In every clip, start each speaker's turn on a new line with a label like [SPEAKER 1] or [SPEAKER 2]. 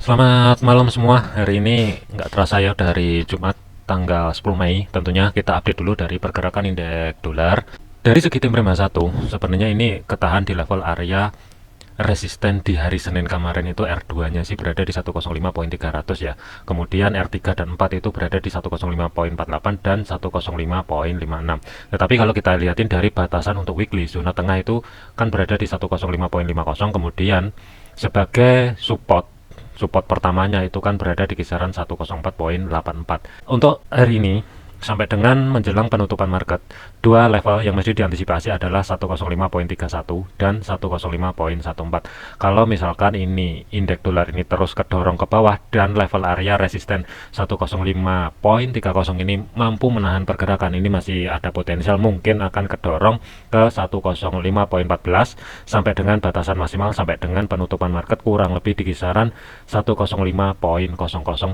[SPEAKER 1] Selamat malam semua. Hari ini nggak terasa ya dari Jumat tanggal 10 Mei. Tentunya kita update dulu dari pergerakan indeks dolar. Dari segi time frame satu, sebenarnya ini ketahan di level area resisten di hari Senin kemarin itu R2-nya sih berada di 105.300 ya. Kemudian R3 dan 4 itu berada di 105.48 dan 105.56. Tetapi kalau kita lihatin dari batasan untuk weekly, zona tengah itu kan berada di 105.50, kemudian sebagai support pertamanya itu kan berada di kisaran 104.84. Untuk hari ini sampai dengan menjelang penutupan market, dua level yang mesti diantisipasi adalah 105.31 dan 105.14. Kalau misalkan ini indeks dolar ini terus kedorong ke bawah dan level area resisten 105.30 ini mampu menahan pergerakan, ini masih ada potensial mungkin akan kedorong ke 105.14 sampai dengan batasan maksimal sampai dengan penutupan market kurang lebih di kisaran 105.00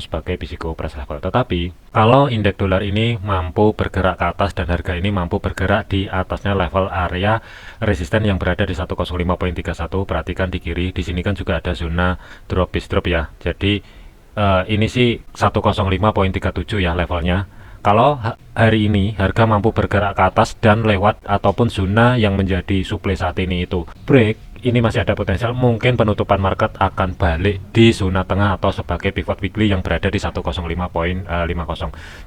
[SPEAKER 1] sebagai physical price level. Tetapi kalau indeks dolar ini mampu bergerak ke atas dan harga ini mampu bergerak di atasnya level area resisten yang berada di 105.31, perhatikan di kiri di sini kan juga ada zona drop ya. Jadi ini sih 105.37 ya levelnya. Kalau hari ini harga mampu bergerak ke atas dan lewat ataupun zona yang menjadi supply saat ini itu break, ini masih ada potensial mungkin penutupan market akan balik di zona tengah atau sebagai pivot weekly yang berada di 105.50.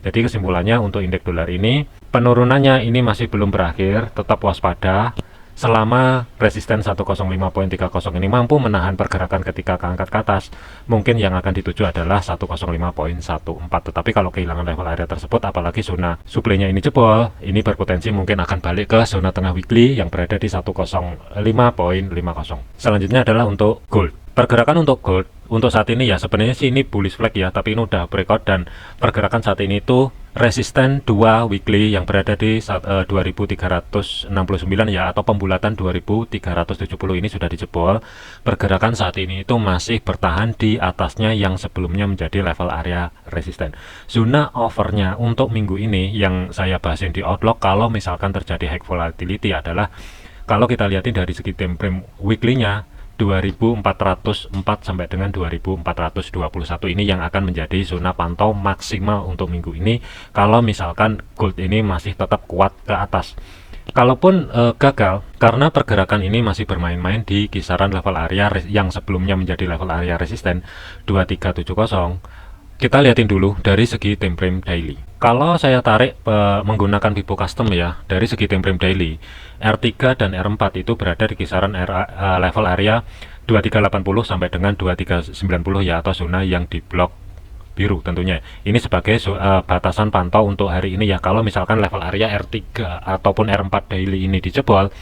[SPEAKER 1] Jadi kesimpulannya untuk indeks dolar ini, penurunannya ini masih belum berakhir, tetap waspada. Selama resisten 105.30 ini mampu menahan pergerakan ketika keangkat ke atas, mungkin yang akan dituju adalah 105.14. Tetapi kalau kehilangan level area tersebut, apalagi zona suplainya ini jebol, ini berpotensi mungkin akan balik ke zona tengah weekly yang berada di 105.50. Selanjutnya adalah untuk gold. Pergerakan untuk gold untuk saat ini ya sebenarnya sih ini bullish flag ya, tapi ini udah breakout dan pergerakan saat ini itu resisten 2 weekly yang berada di 2369 ya, atau pembulatan 2370 ini sudah dijebol. Pergerakan saat ini itu masih bertahan di atasnya yang sebelumnya menjadi level area resisten. Zona overnya untuk minggu ini yang saya bahasin di outlook kalau misalkan terjadi high volatility adalah, kalau kita lihatin dari segi time frame weekly-nya 2404 sampai dengan 2421 ini yang akan menjadi zona pantau maksimal untuk minggu ini kalau misalkan gold ini masih tetap kuat ke atas. Kalaupun gagal karena pergerakan ini masih bermain-main di kisaran level area yang sebelumnya menjadi level area resisten 2370, kita lihatin dulu dari segi time frame daily. Kalau saya tarik menggunakan Vivo Custom ya, dari segi time frame daily, R3 dan R4 itu berada di kisaran level area 2380 sampai dengan 2390 ya, atau zona yang di blok biru tentunya. Ini sebagai batasan pantau untuk hari ini ya. Kalau misalkan level area R3 ataupun R4 daily ini dijebol,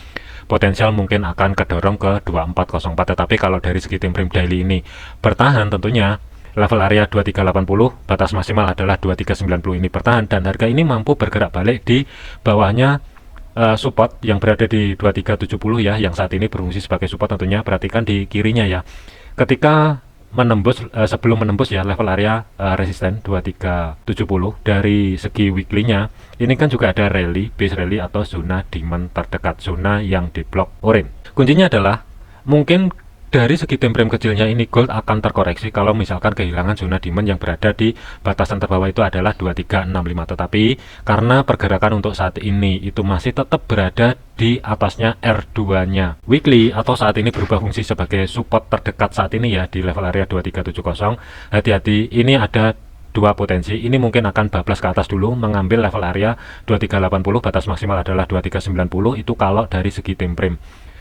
[SPEAKER 1] potensial mungkin akan kedorong ke 2404. Tetapi kalau dari segi time frame daily ini bertahan, tentunya level area 2380, batas maksimal adalah 2390 ini bertahan dan harga ini mampu bergerak balik di bawahnya support yang berada di 2370 ya, yang saat ini berfungsi sebagai support. Tentunya perhatikan di kirinya ya, ketika menembus sebelum menembus ya level area resisten 2370 dari segi weekly-nya, ini kan juga ada rally, base rally atau zona demand terdekat, zona yang di blok orange. Kuncinya adalah mungkin dari segi time frame kecilnya ini gold akan terkoreksi kalau misalkan kehilangan zona demand yang berada di batasan terbawah itu adalah 2365. Tetapi karena pergerakan untuk saat ini itu masih tetap berada di atasnya R2-nya weekly atau saat ini berubah fungsi sebagai support terdekat saat ini ya di level area 2370, hati-hati, ini ada dua potensi. Ini mungkin akan bablas ke atas dulu mengambil level area 2380, batas maksimal adalah 2390 itu kalau dari segi time frame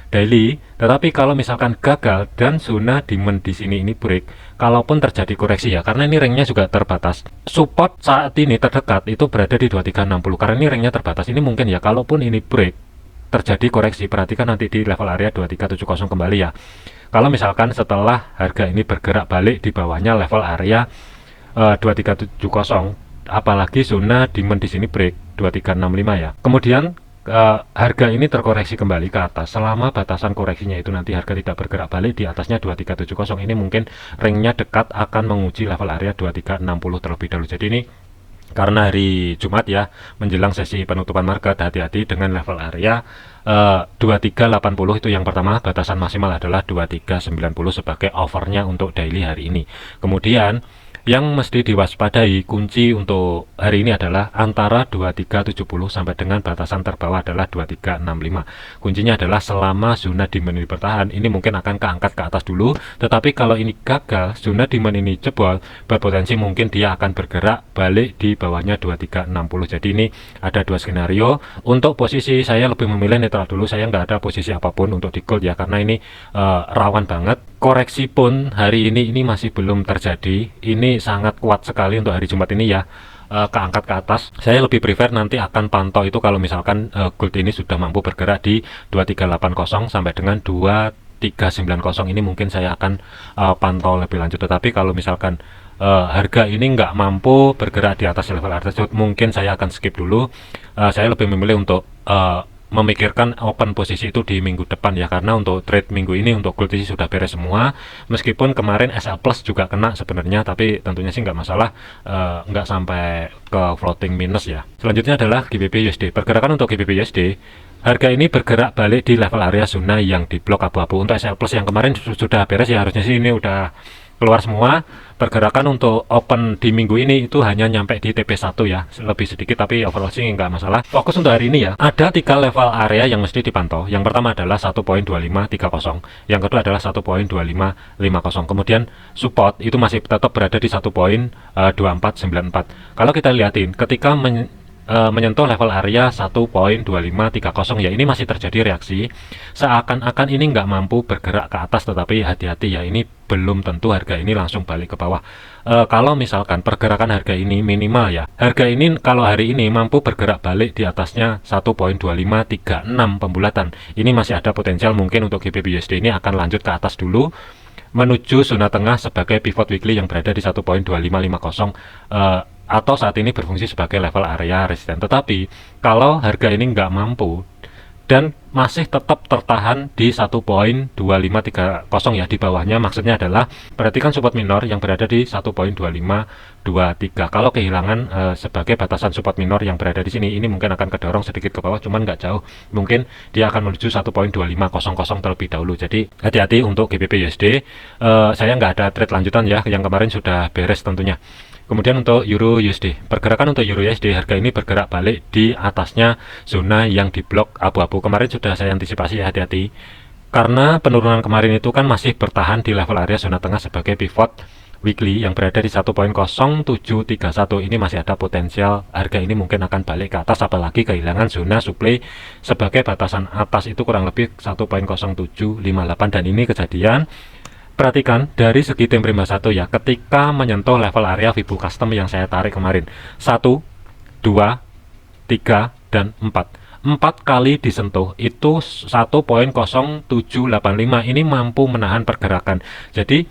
[SPEAKER 1] daily. Tetapi kalau misalkan gagal dan zona demand di sini ini break, kalaupun terjadi koreksi ya, karena ini ringnya juga terbatas, support saat ini terdekat itu berada di 2360 karena ini ringnya terbatas. Ini mungkin ya, kalaupun ini break terjadi koreksi, perhatikan nanti di level area 2370 kembali ya. Kalau misalkan setelah harga ini bergerak balik di bawahnya level area 2370, apalagi zona demand di sini break 2365 ya, kemudian harga ini terkoreksi kembali ke atas. Selama batasan koreksinya itu nanti harga tidak bergerak balik di atasnya 2370, ini mungkin ringnya dekat akan menguji level area 2360 terlebih dahulu. Jadi ini karena hari Jumat ya, menjelang sesi penutupan market, hati-hati dengan level area 2380 itu yang pertama. Batasan maksimal adalah 2390 sebagai overnya untuk daily hari ini. Kemudian yang mesti diwaspadai kunci untuk hari ini adalah antara 2370 sampai dengan batasan terbawah adalah 2365. Kuncinya adalah selama zona demand ini bertahan, ini mungkin akan keangkat ke atas dulu, tetapi kalau ini gagal, zona demand ini jebol, berpotensi mungkin dia akan bergerak balik di bawahnya 2360. Jadi ini ada dua skenario. Untuk posisi saya lebih memilih netral dulu, saya nggak ada posisi apapun untuk di gold ya, karena ini rawan banget. Koreksi pun hari ini masih belum terjadi. Ini sangat kuat sekali untuk hari Jumat ini ya, keangkat ke atas. Saya lebih prefer nanti akan pantau itu kalau misalkan gold ini sudah mampu bergerak di 2380 sampai dengan 2390. Ini mungkin saya akan pantau lebih lanjut. Tetapi kalau misalkan harga ini nggak mampu bergerak di atas level tersebut, mungkin saya akan skip dulu. Saya lebih memilih untuk memikirkan open posisi itu di minggu depan ya, karena untuk trade minggu ini untuk gold ini sudah beres semua. Meskipun kemarin SL Plus juga kena sebenarnya, tapi tentunya sih nggak masalah, nggak sampai ke floating minus ya. Selanjutnya adalah GBP USD. Pergerakan untuk GBP USD, harga ini bergerak balik di level area zona yang di blok abu-abu. Untuk SL Plus yang kemarin sudah beres ya, harusnya sih ini udah keluar semua. Pergerakan untuk open di minggu ini itu hanya nyampe di TP1 ya, lebih sedikit, tapi overall sih nggak masalah. Fokus untuk hari ini ya, ada 3 level area yang mesti dipantau. Yang pertama adalah 1.2530, yang kedua adalah 1.2550, kemudian support itu masih tetap berada di 1.2494. Kalau kita lihatin ketika menyentuh level area 1.2530 ya, ini masih terjadi reaksi, seakan-akan ini nggak mampu bergerak ke atas. Tetapi hati-hati ya, ini belum tentu harga ini langsung balik ke bawah. Kalau misalkan pergerakan harga ini minimal ya, harga ini kalau hari ini mampu bergerak balik di atasnya 1.2536 pembulatan, ini masih ada potensial mungkin untuk GBP USD ini akan lanjut ke atas dulu menuju zona tengah sebagai pivot weekly yang berada di 1.2550, atau saat ini berfungsi sebagai level area resisten. Tetapi kalau harga ini nggak mampu dan masih tetap tertahan di 1.2530 ya, di bawahnya, maksudnya adalah perhatikan support minor yang berada di 1.2523. Kalau kehilangan sebagai batasan support minor yang berada di sini, ini mungkin akan kedorong sedikit ke bawah, cuman nggak jauh, mungkin dia akan menuju 1.2500 terlebih dahulu. Jadi hati-hati untuk GBP USD. Saya nggak ada trade lanjutan ya, yang kemarin sudah beres tentunya. Kemudian untuk Euro USD, pergerakan untuk Euro USD, harga ini bergerak balik di atasnya zona yang di blok abu-abu. Kemarin sudah saya antisipasi, hati-hati karena penurunan kemarin itu kan masih bertahan di level area zona tengah sebagai pivot weekly yang berada di 1.0731. Ini masih ada potensial harga ini mungkin akan balik ke atas, apalagi kehilangan zona supply sebagai batasan atas itu kurang lebih 1.0758, dan ini kejadian. Perhatikan dari segi tim prima 1 ya, ketika menyentuh level area Fibo Custom yang saya tarik kemarin, 1, 2, 3, dan 4 kali disentuh itu 1.0785, ini mampu menahan pergerakan. Jadi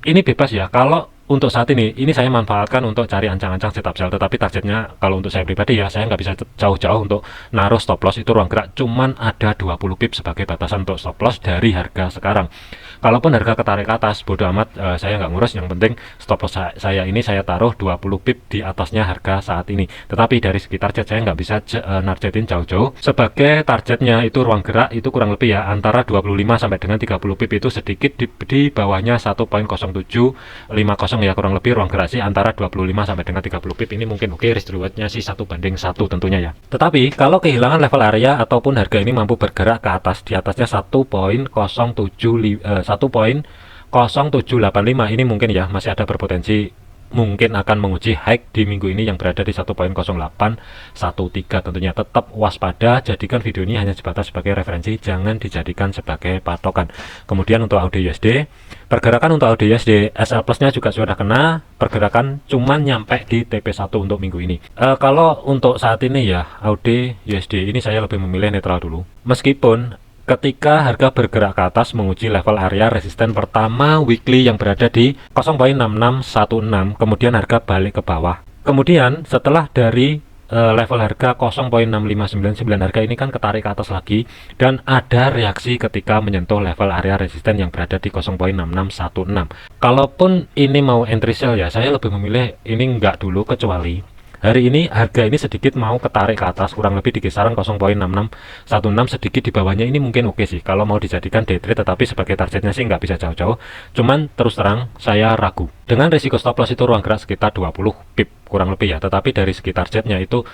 [SPEAKER 1] ini bebas ya. Kalau untuk saat ini saya manfaatkan untuk cari ancang-ancang setup sell, tetapi targetnya kalau untuk saya pribadi ya, saya nggak bisa jauh-jauh untuk naruh stop loss. Itu ruang gerak cuman ada 20 pip sebagai batasan untuk stop loss dari harga sekarang. Kalaupun harga ketarik ke atas, bodo amat, saya nggak ngurus. Yang penting stop loss saya ini saya taruh 20 pip di atasnya harga saat ini. Tetapi dari segi target saya nggak bisa nargetin jauh-jauh. Sebagai targetnya itu ruang gerak itu kurang lebih ya antara 25 sampai dengan 30 pip, itu sedikit di bawahnya 1.0750 ya, kurang lebih ruang gerak sih antara 25 sampai dengan 30 pip. Ini mungkin oke, risk rewardnya sih 1:1 tentunya ya. Tetapi kalau kehilangan level area ataupun harga ini mampu bergerak ke atas di atasnya 1.0785, ini mungkin ya masih ada berpotensi mungkin akan menguji high di minggu ini yang berada di 1.0813. Tentunya tetap waspada, jadikan video ini hanya sebatas sebagai referensi, jangan dijadikan sebagai patokan. Kemudian untuk AUD USD, pergerakan untuk AUD USD SL Plus-nya juga sudah kena, pergerakan cuman nyampe di TP1 untuk minggu ini. Kalau untuk saat ini ya, AUD USD ini saya lebih memilih netral dulu. Meskipun ketika harga bergerak ke atas menguji level area resisten pertama weekly yang berada di 0.6616, kemudian harga balik ke bawah. Kemudian setelah dari level harga 0,6599 harga ini kan ketarik ke atas lagi dan ada reaksi ketika menyentuh level area resisten yang berada di 0,6616. Kalaupun ini mau entry sell ya, saya lebih memilih ini enggak dulu, kecuali hari ini harga ini sedikit mau ketarik ke atas kurang lebih di kisaran 0,6616, sedikit di bawahnya ini mungkin oke sih kalau mau dijadikan day trade, tetapi sebagai targetnya sih nggak bisa jauh-jauh. Cuman terus terang saya ragu dengan risiko stop loss itu ruang gerak sekitar 20 pip kurang lebih ya, tetapi dari segi targetnya itu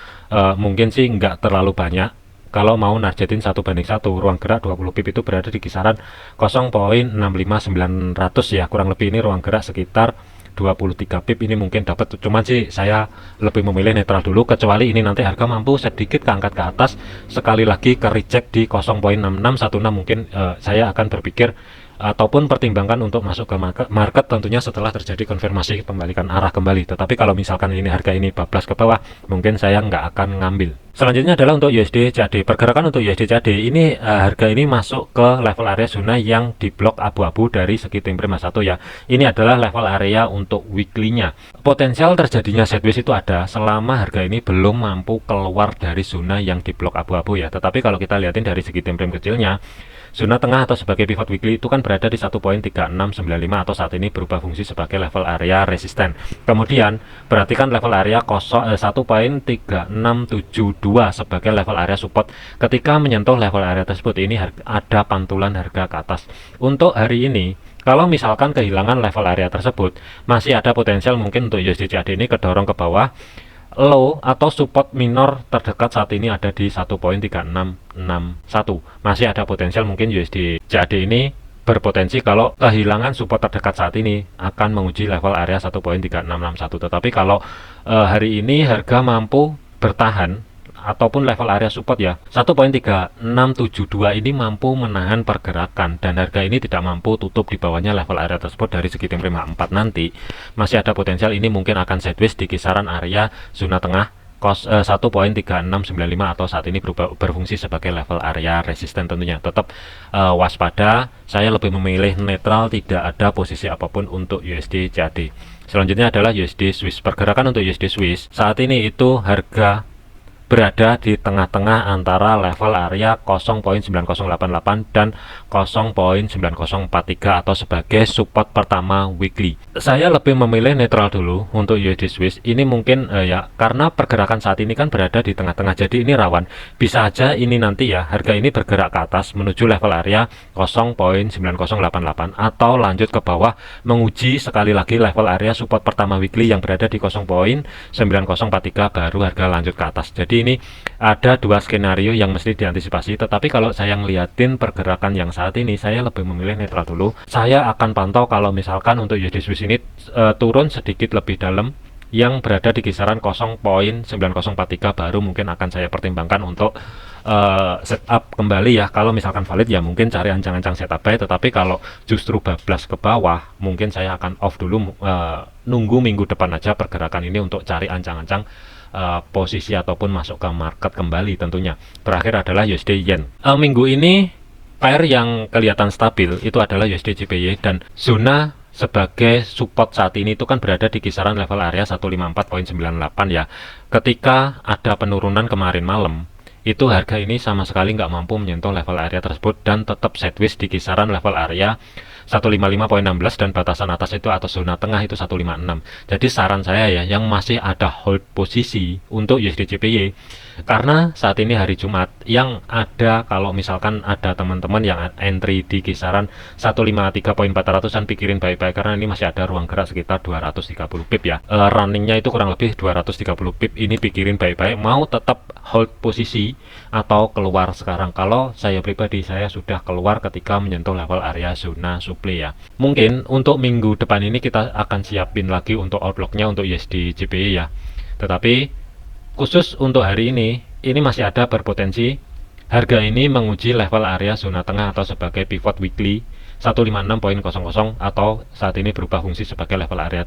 [SPEAKER 1] mungkin sih nggak terlalu banyak. Kalau mau nargetin 1:1, ruang gerak 20 pip itu berada di kisaran 0,65900 ya, kurang lebih ini ruang gerak sekitar 23 pip ini mungkin dapat. Cuman sih saya lebih memilih netral dulu, kecuali ini nanti harga mampu sedikit keangkat ke atas, sekali lagi ke reject di 0,6616 mungkin saya akan berpikir ataupun pertimbangkan untuk masuk ke market tentunya setelah terjadi konfirmasi pembalikan arah kembali. Tetapi kalau misalkan ini harga ini bablas ke bawah, mungkin saya nggak akan ngambil. Selanjutnya adalah untuk USD CAD. Pergerakan untuk USD CAD ini harga ini masuk ke level area zona yang di blok abu-abu dari segi time frame 1 ya. Ini adalah level area untuk weekly-nya. Potensial terjadinya sideways itu ada selama harga ini belum mampu keluar dari zona yang di blok abu-abu ya. Tetapi kalau kita lihatin dari segi time frame kecilnya, zona tengah atau sebagai pivot weekly itu kan berada di 1.3695 atau saat ini berubah fungsi sebagai level area resisten. Kemudian perhatikan level area 1.3672 sebagai level area support. Ketika menyentuh level area tersebut ini ada pantulan harga ke atas. Untuk hari ini kalau misalkan kehilangan level area tersebut, masih ada potensial mungkin untuk USD CAD ini kedorong ke bawah. Low atau support minor terdekat saat ini ada di 1.3661. Masih ada potensial mungkin USD CAD ini berpotensi kalau kehilangan support terdekat saat ini akan menguji level area 1.3661. Tetapi kalau hari ini harga mampu bertahan ataupun level area support ya 1.3672 ini mampu menahan pergerakan dan harga ini tidak mampu tutup di bawahnya level area tersebut dari segi time frame 4 nanti, masih ada potensial ini mungkin akan sideways di kisaran area zona tengah 1.3695 atau saat ini berfungsi sebagai level area resisten. Tentunya tetap waspada, saya lebih memilih netral, tidak ada posisi apapun untuk USD CAD. Selanjutnya adalah USD Swiss. Pergerakan untuk USD Swiss saat ini itu harga berada di tengah-tengah antara level area 0.9088 dan 0.9043 atau sebagai support pertama weekly. Saya lebih memilih netral dulu untuk USD Swiss. Ini mungkin ya karena pergerakan saat ini kan berada di tengah-tengah, jadi ini rawan. Bisa aja ini nanti ya harga ini bergerak ke atas menuju level area 0.9088 atau lanjut ke bawah menguji sekali lagi level area support pertama weekly yang berada di 0.9043 baru harga lanjut ke atas. Jadi ini ada dua skenario yang mesti diantisipasi, tetapi kalau saya ngeliatin pergerakan yang saat ini, saya lebih memilih netral dulu. Saya akan pantau kalau misalkan untuk USD Swiss ini turun sedikit lebih dalam yang berada di kisaran 0.9043 baru mungkin akan saya pertimbangkan untuk setup kembali ya. Kalau misalkan valid ya mungkin cari ancang-ancang setup buy, tetapi kalau justru bablas ke bawah mungkin saya akan off dulu, nunggu minggu depan aja pergerakan ini untuk cari ancang-ancang posisi ataupun masuk ke market kembali tentunya. Terakhir adalah USD Yen. Minggu ini pair yang kelihatan stabil itu adalah USD JPY dan zona sebagai support saat ini itu kan berada di kisaran level area 154.98 ya. Ketika ada penurunan kemarin malam, itu harga ini sama sekali nggak mampu menyentuh level area tersebut dan tetap sideways di kisaran level area 155.16 dan batasan atas itu atau zona tengah itu 156. Jadi saran saya ya yang masih ada hold posisi untuk USD JPY, karena saat ini hari Jumat yang ada, kalau misalkan ada teman-teman yang entry di kisaran 153.400an pikirin baik-baik, karena ini masih ada ruang gerak sekitar 230 pip ya. Runningnya itu kurang lebih 230 pip, ini pikirin baik-baik mau tetap hold posisi atau keluar sekarang. Kalau saya pribadi, saya sudah keluar ketika menyentuh level area zona supply ya. Mungkin untuk minggu depan ini kita akan siapin lagi untuk outlooknya untuk USD JPY ya. Tetapi khusus untuk hari ini masih ada berpotensi harga ini menguji level area zona tengah atau sebagai pivot weekly 156.00 atau saat ini berubah fungsi sebagai level area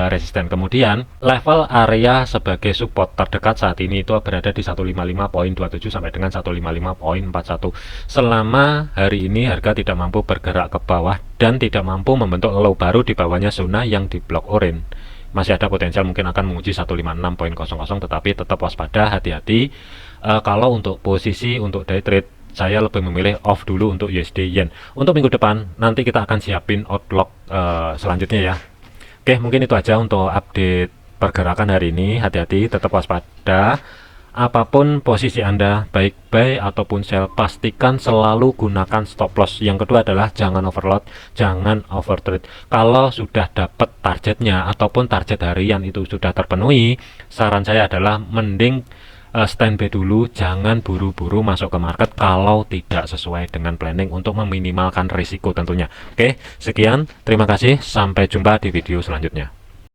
[SPEAKER 1] resisten. Kemudian level area sebagai support terdekat saat ini itu berada di 155.27 sampai dengan 155.41. Selama hari ini harga tidak mampu bergerak ke bawah dan tidak mampu membentuk low baru di bawahnya zona yang di blok orange, masih ada potensial mungkin akan menguji 156.00, tetapi tetap waspada, hati-hati. Kalau untuk posisi untuk day trade, saya lebih memilih off dulu untuk USD Yen. Untuk minggu depan nanti kita akan siapin outlook selanjutnya ya. Oke, mungkin itu aja untuk update pergerakan hari ini. Hati-hati, tetap waspada. Apapun posisi Anda, baik buy ataupun sell, pastikan selalu gunakan stop loss. Yang kedua adalah jangan overload, jangan overtrade. Kalau sudah dapat targetnya ataupun target harian itu sudah terpenuhi, saran saya adalah mending standby dulu, jangan buru-buru masuk ke market kalau tidak sesuai dengan planning untuk meminimalkan risiko tentunya. Oke, sekian, terima kasih, sampai jumpa di video selanjutnya.